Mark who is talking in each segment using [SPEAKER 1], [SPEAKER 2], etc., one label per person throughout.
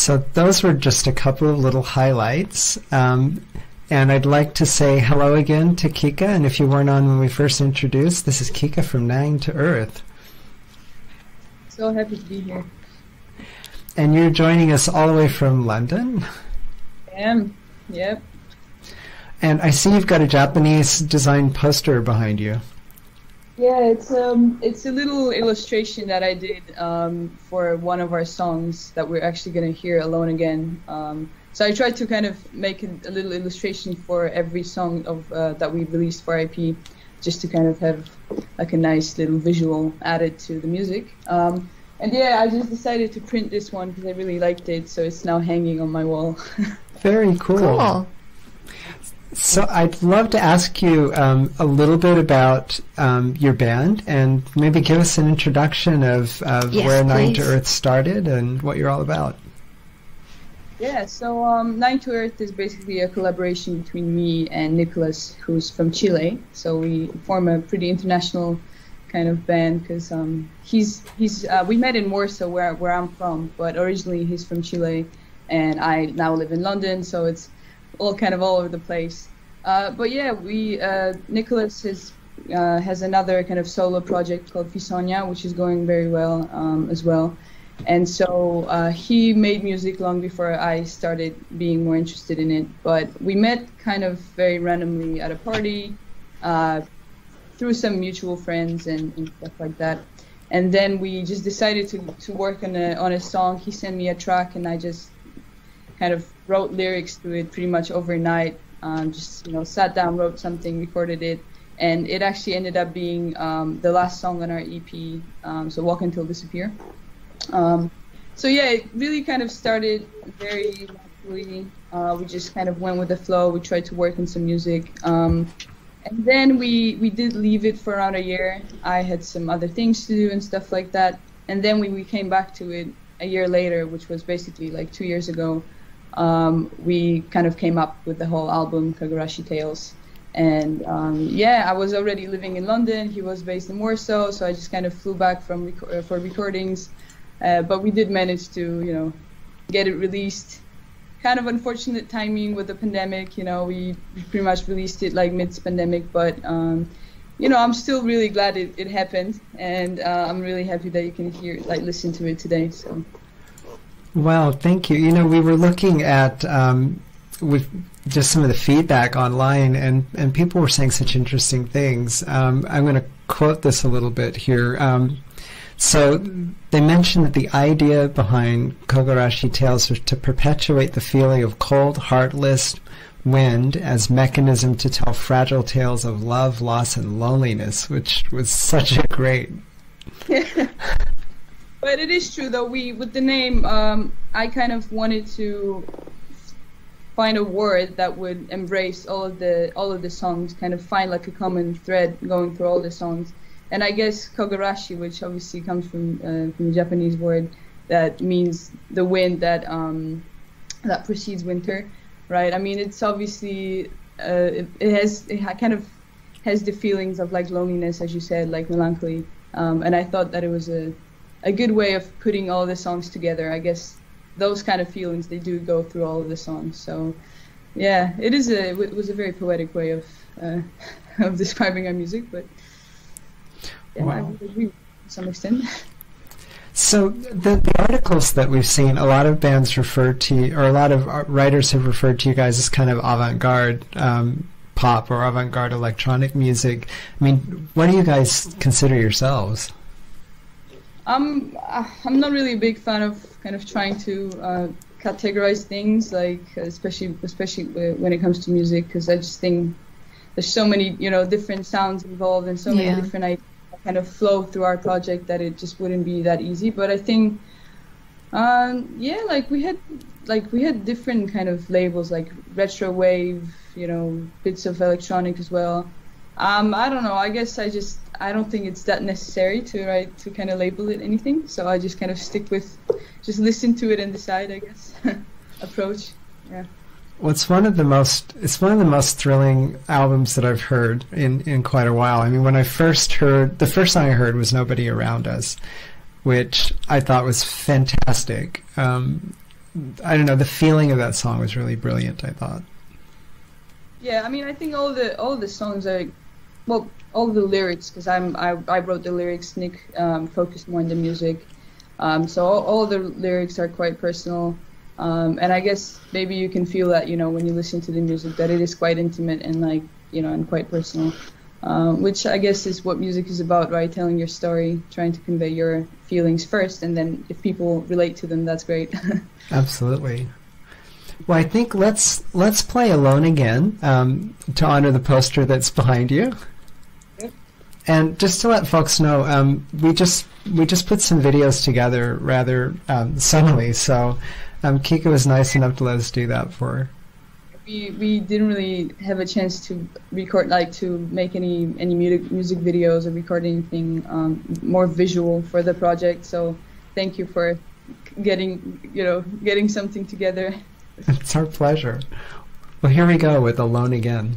[SPEAKER 1] So those were just a couple of little highlights. And I'd like to say hello again to Kika. And if you weren't on when we first introduced, this is Kika from Nine to Earth.
[SPEAKER 2] So happy to be here.
[SPEAKER 1] And you're joining us all the way from London?
[SPEAKER 2] I am, yep.
[SPEAKER 1] And I see you've got a Japanese design poster behind you.
[SPEAKER 2] Yeah, it's a little illustration that I did for one of our songs that we're actually going to hear, Alone Again. So I tried to kind of make a little illustration for every song of that we released for IP, just to kind of have like a nice little visual added to the music. And yeah, I just decided to print this one because I really liked it, so it's now hanging on my wall.
[SPEAKER 1] Very cool. So I'd love to ask you a little bit about your band and maybe give us an introduction of
[SPEAKER 3] yes,
[SPEAKER 1] where Nine
[SPEAKER 3] please.
[SPEAKER 1] to Earth started and what you're all about.
[SPEAKER 2] Yeah, so Nine to Earth is basically a collaboration between me and Nicholas, who's from Chile. So we form a pretty international kind of band because we met in Warsaw, where I'm from, but originally he's from Chile, and I now live in London, so it's all kind of all over the place. But yeah, Nicholas has another kind of solo project called Fisonia, which is going very well as well. And so he made music long before I started being more interested in it. But we met kind of very randomly at a party through some mutual friends and stuff like that. And then we just decided to work on a song. He sent me a track, and I just kind of wrote lyrics to it pretty much overnight. Just sat down, wrote something, recorded it, and it actually ended up being the last song on our EP. So Walk Until Disappear. So yeah, it really kind of started very naturally. We just kind of went with the flow. We tried to work on some music, and then we did leave it for around a year. I had some other things to do and stuff like that, and then we came back to it a year later, which was basically like 2 years ago. We kind of came up with the whole album, Kagurashi Tales. And yeah, I was already living in London. He was based in Warsaw, so I just kind of flew back for recordings. But we did manage to, get it released. Kind of unfortunate timing with the pandemic. We pretty much released it like mid-pandemic, but I'm still really glad it happened, and I'm really happy that you can listen to it today. So.
[SPEAKER 1] Wow, thank you. We were looking at with just some of the feedback online, and people were saying such interesting things. I'm going to quote this a little bit here. So they mentioned that the idea behind Kogarashi Tales was to perpetuate the feeling of cold, heartless wind as mechanism to tell fragile tales of love, loss, and loneliness, which was such a great...
[SPEAKER 2] But it is true, though. With the name, I kind of wanted to find a word that would embrace all of the songs, kind of find like a common thread going through all the songs. And I guess Kogarashi, which obviously comes from the Japanese word that means the wind that precedes winter, right? I mean, it's obviously it kind of has the feelings of like loneliness, as you said, like melancholy. And I thought that it was a good way of putting all the songs together. I guess those kind of feelings, they do go through all of the songs. So yeah, it was a very poetic way of describing our music, but yeah, wow. I would agree to some extent.
[SPEAKER 1] So the articles that we've seen, a lot of bands refer to you, or a lot of writers have referred to you guys as kind of avant-garde pop or avant-garde electronic music. I mean, what do you guys consider yourselves?
[SPEAKER 2] I'm not really a big fan of kind of trying to categorize things, like especially when it comes to music, because I just think there's so many different sounds involved and so many different ideas that kind of flow through our project that it just wouldn't be that easy. But I think we had different kind of labels, like retro wave, bits of electronic as well. I don't know. I guess I don't think it's that necessary to kind of label it anything. So I just kind of stick with, just listen to it and decide, I guess, approach. Yeah.
[SPEAKER 1] Well, it's one of the most thrilling albums that I've heard in quite a while. I mean, when I first heard, the first song I heard was Nobody Around Us, which I thought was fantastic. I don't know, the feeling of that song was really brilliant, I thought.
[SPEAKER 2] Yeah, I mean, I think all the songs are, well, all the lyrics, because I wrote the lyrics. Nick focused more on the music, so all the lyrics are quite personal, and I guess maybe you can feel that, you know, when you listen to the music, that it is quite intimate and, like, you know, and quite personal, which I guess is what music is about, right? Telling your story, trying to convey your feelings first, and then if people relate to them, that's great.
[SPEAKER 1] Absolutely. Well, I think let's play Alone Again, to honor the poster that's behind you.
[SPEAKER 2] Yep.
[SPEAKER 1] And just to let folks know, we just put some videos together rather suddenly, so Kika was nice enough to let us do that for her.
[SPEAKER 2] We didn't really have a chance to record, like, to make any music videos or record anything more visual for the project. So thank you for getting something together.
[SPEAKER 1] It's our pleasure. Well, here we go with Alone Again.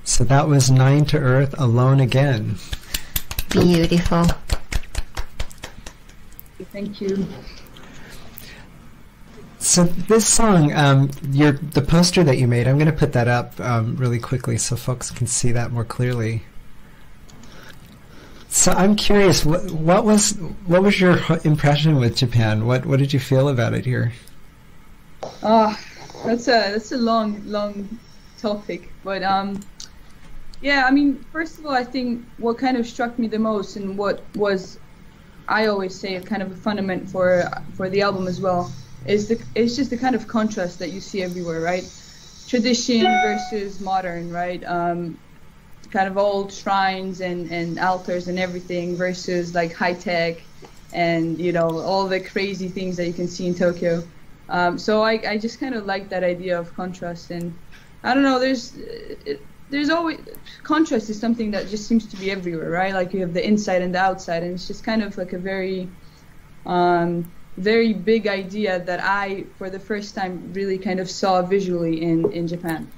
[SPEAKER 1] So that was Nine to Earth, Alone Again.
[SPEAKER 3] Beautiful.
[SPEAKER 2] Thank you.
[SPEAKER 1] So this song, the poster that you made, I'm going to put that up really quickly so folks can see that more clearly. So I'm curious, what was your impression with Japan? What did you feel about it here?
[SPEAKER 2] That's a long topic, but Yeah, I mean, first of all, I think what kind of struck me the most, and what was, I always say, kind of a fundament for the album as well, is just the kind of contrast that you see everywhere, right? Tradition versus modern, right? Kind of old shrines and altars and everything versus like high tech, and you know, all the crazy things that you can see in Tokyo. So I just kind of like that idea of contrast, and I don't know, there's always, contrast is something that just seems to be everywhere, right? Like you have the inside and the outside, and it's just kind of like a very very big idea that I, for the first time, really kind of saw visually in Japan.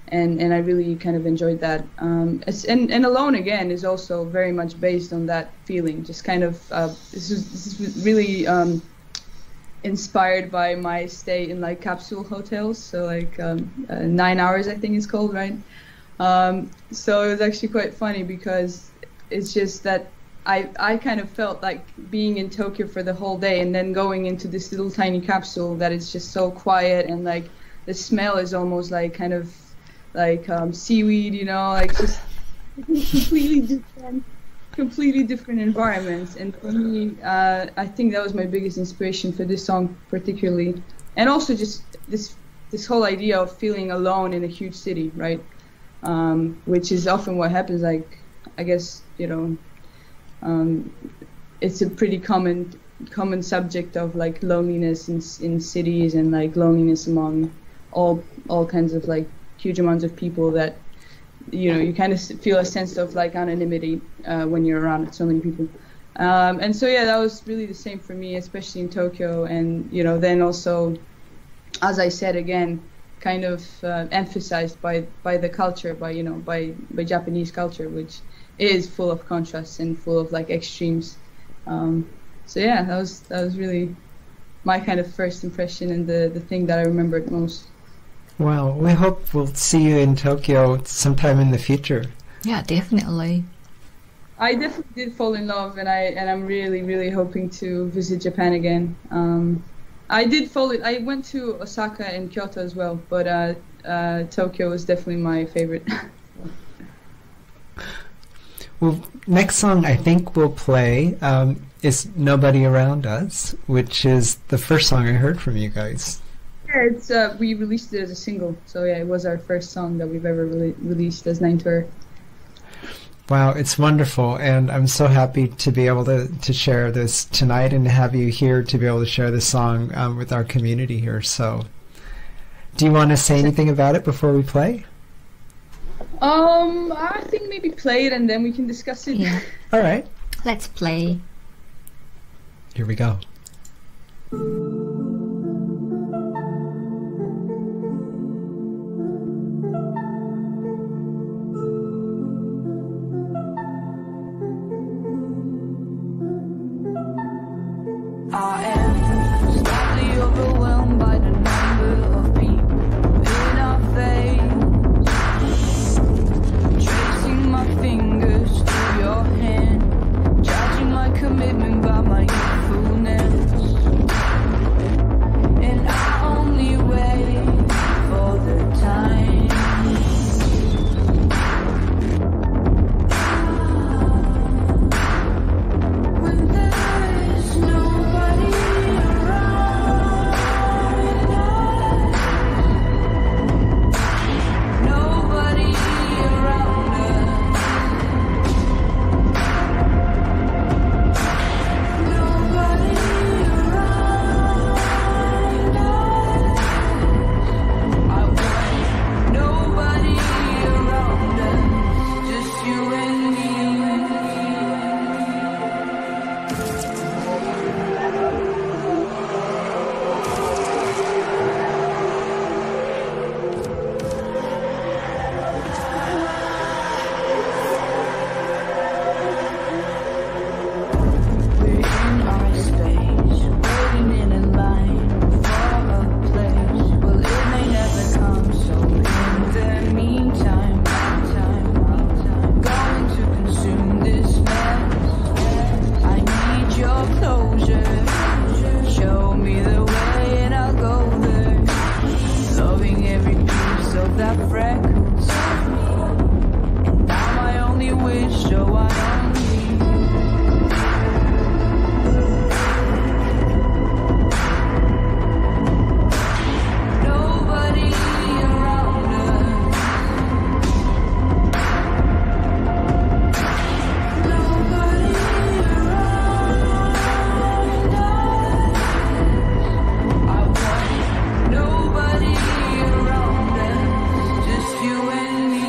[SPEAKER 2] And I really kind of enjoyed that. And Alone Again is also very much based on that feeling. Just kind of, this is really inspired by my stay in like capsule hotels. So like 9 Hours, I think it's called, right? So it was actually quite funny because it's just that I kind of felt like being in Tokyo for the whole day and then going into this little tiny capsule that is just so quiet, and like the smell is almost like kind of like seaweed, you know, like just completely different environments. And for me, I think that was my biggest inspiration for this song particularly, and also just this whole idea of feeling alone in a huge city, right? Which is often what happens. Like, I guess, you know, it's a pretty common subject of like loneliness in cities, and like loneliness among all kinds of like huge amounts of people, that, you know, you kind of feel a sense of like anonymity when you're around so many people. And so yeah, that was really the same for me, especially in Tokyo. And, you know, then also, as I said again, kind of emphasized by the culture, by Japanese culture, which is full of contrasts and full of like extremes. So yeah, that was really my kind of first impression, and the thing that I remembered most.
[SPEAKER 1] Well, we hope we'll see you in Tokyo sometime in the future.
[SPEAKER 3] Yeah, definitely.
[SPEAKER 2] I definitely did fall in love, and I'm really, really hoping to visit Japan again. I went to Osaka and Kyoto as well, but Tokyo was definitely my favorite.
[SPEAKER 1] Well, next song I think we'll play is Nobody Around Us, which is the first song I heard from you guys.
[SPEAKER 2] Yeah, it's we released it as a single, so yeah, it was our first song that we've ever released as 9 to Earth.
[SPEAKER 1] Wow, it's wonderful, and I'm so happy to be able to share this tonight and to have you here to be able to share this song with our community here. So, do you want to say anything about it before we play?
[SPEAKER 2] I think maybe play it and then we can discuss it.
[SPEAKER 3] Yeah.
[SPEAKER 1] All right.
[SPEAKER 3] Let's play.
[SPEAKER 1] Here we go.
[SPEAKER 4] I am slightly overwhelmed by the number of people in our face, tracing my fingers through your hand, judging my commitment by my youthfulness, and I only wait for the time when there is nobody around, nobody around us, nobody around us. I want nobody around us, just you and me. We're in our space, waiting in a line for a place. Well, it may never come, so in the meantime, going to consume this mess. I need your closure. Show me the way and I'll go there. Loving every piece of that freckles. it, so I don't nobody around us. Nobody around us. I want nobody around us, just you and me.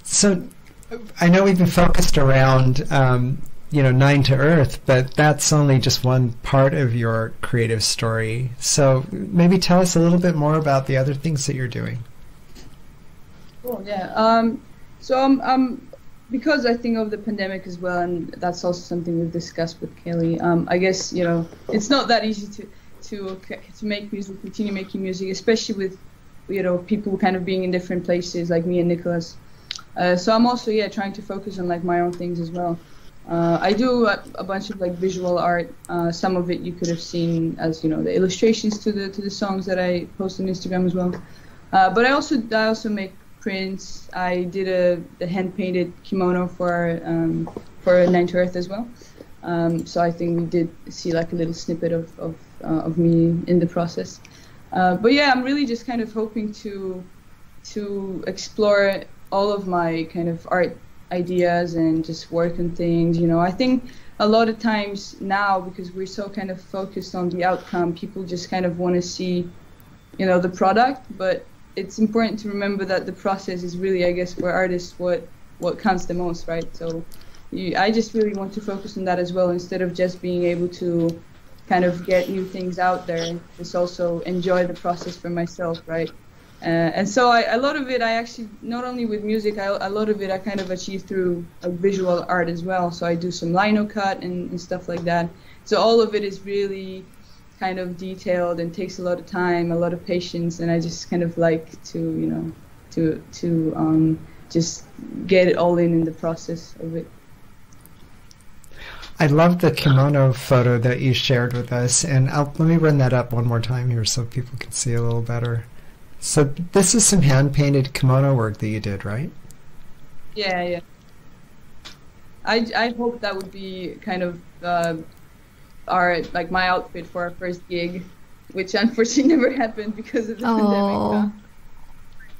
[SPEAKER 1] So I know we've been focused around, Nine to Earth, but that's only just one part of your creative story. So maybe tell us a little bit more about the other things that you're doing.
[SPEAKER 2] Cool, yeah. So because I think of the pandemic as well, and that's also something we've discussed with Kelly. I guess it's not that easy to make music, continue making music, especially with people kind of being in different places, like me and Nicholas. So I'm also trying to focus on like my own things as well. I do a bunch of like visual art. Some of it you could have seen as the illustrations to the songs that I post on Instagram as well. But I also make prints. I did a hand painted kimono for Nine to Earth as well. So I think we did see like a little snippet of me in the process. But yeah, I'm really just kind of hoping to explore all of my kind of art ideas and just work on things. I think a lot of times now, because we're so kind of focused on the outcome, people just kind of want to see the product, but it's important to remember that the process is really, I guess, for artists what counts the most, right? So I just really want to focus on that as well, instead of just being able to kind of get new things out there, just also enjoy the process for myself, right? And so a lot of it I actually, not only with music, a lot of it I kind of achieve through visual art as well. So I do some lino cut and stuff like that. So all of it is really kind of detailed and takes a lot of time, a lot of patience, and I just kind of like to just get it all in the process of it.
[SPEAKER 1] I love the kimono photo that you shared with us, and let me run that up one more time here so people can see a little better. So this is some hand-painted kimono work that you did, right?
[SPEAKER 2] Yeah. I hope that would be kind of my outfit for our first gig, which unfortunately never happened because of the pandemic.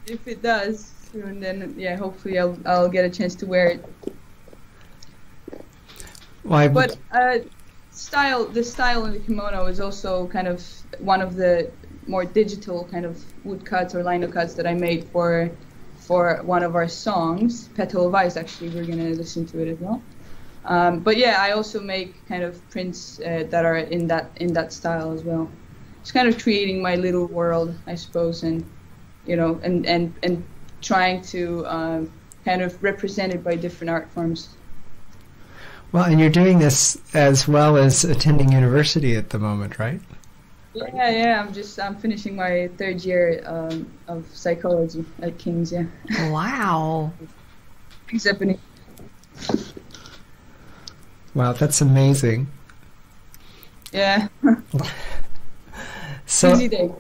[SPEAKER 2] If it does soon, then hopefully I'll get a chance to wear it. But the style in the kimono is also kind of one of the more digital kind of woodcuts or lino cuts that I made for one of our songs, Petal of Ice. Actually, we're gonna listen to it as well. But yeah, I also make kind of prints that are in that style as well. It's kind of creating my little world, I suppose, and and trying to kind of represent it by different art forms.
[SPEAKER 1] Well, and you're doing this as well as attending university at the moment, right?
[SPEAKER 2] Yeah. I'm finishing my third year of psychology at King's. Yeah.
[SPEAKER 3] Wow.
[SPEAKER 2] Except in
[SPEAKER 1] Wow, that's amazing.
[SPEAKER 2] Yeah.
[SPEAKER 1] So
[SPEAKER 2] easy day.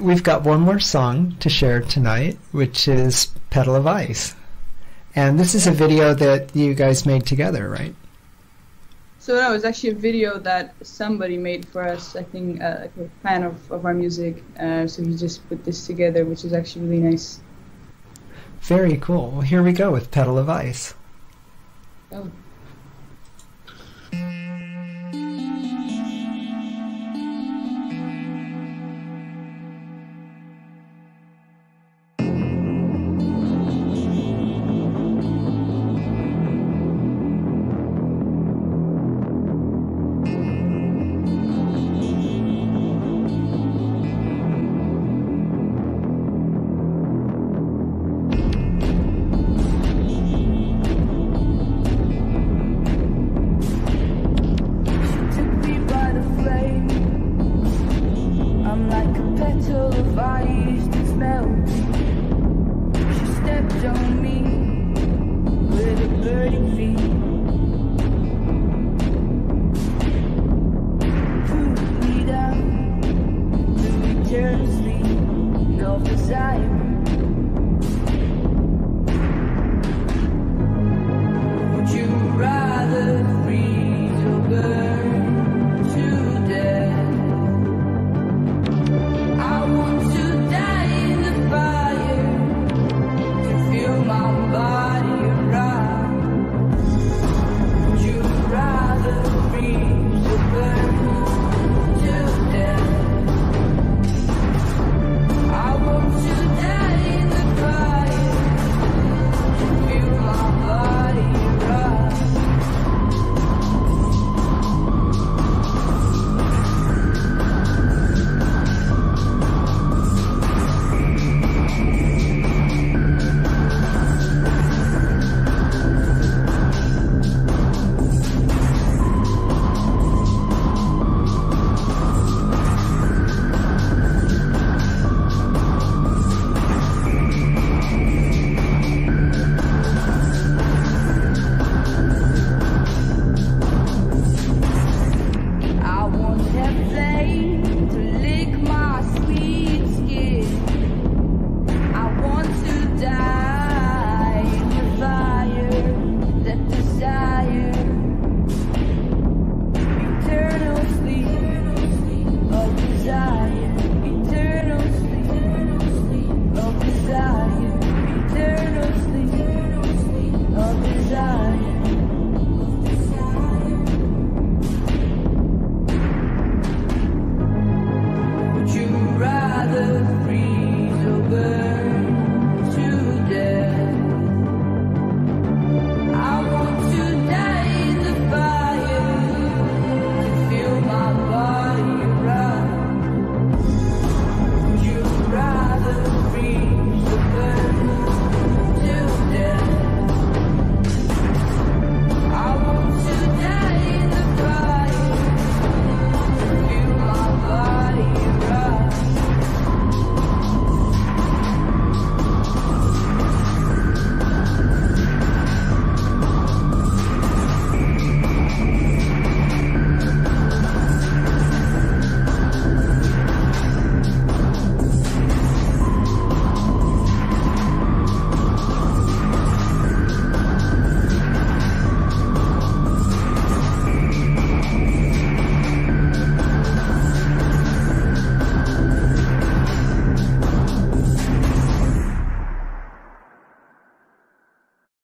[SPEAKER 1] We've got one more song to share tonight, which is Petal of Ice. And this is a video that you guys made together, right?
[SPEAKER 2] So no, it was actually a video that somebody made for us, I think a fan of our music. So he just put this together, which is actually really nice.
[SPEAKER 1] Very cool. Well, here we go with Petal of Ice.
[SPEAKER 2] Oh.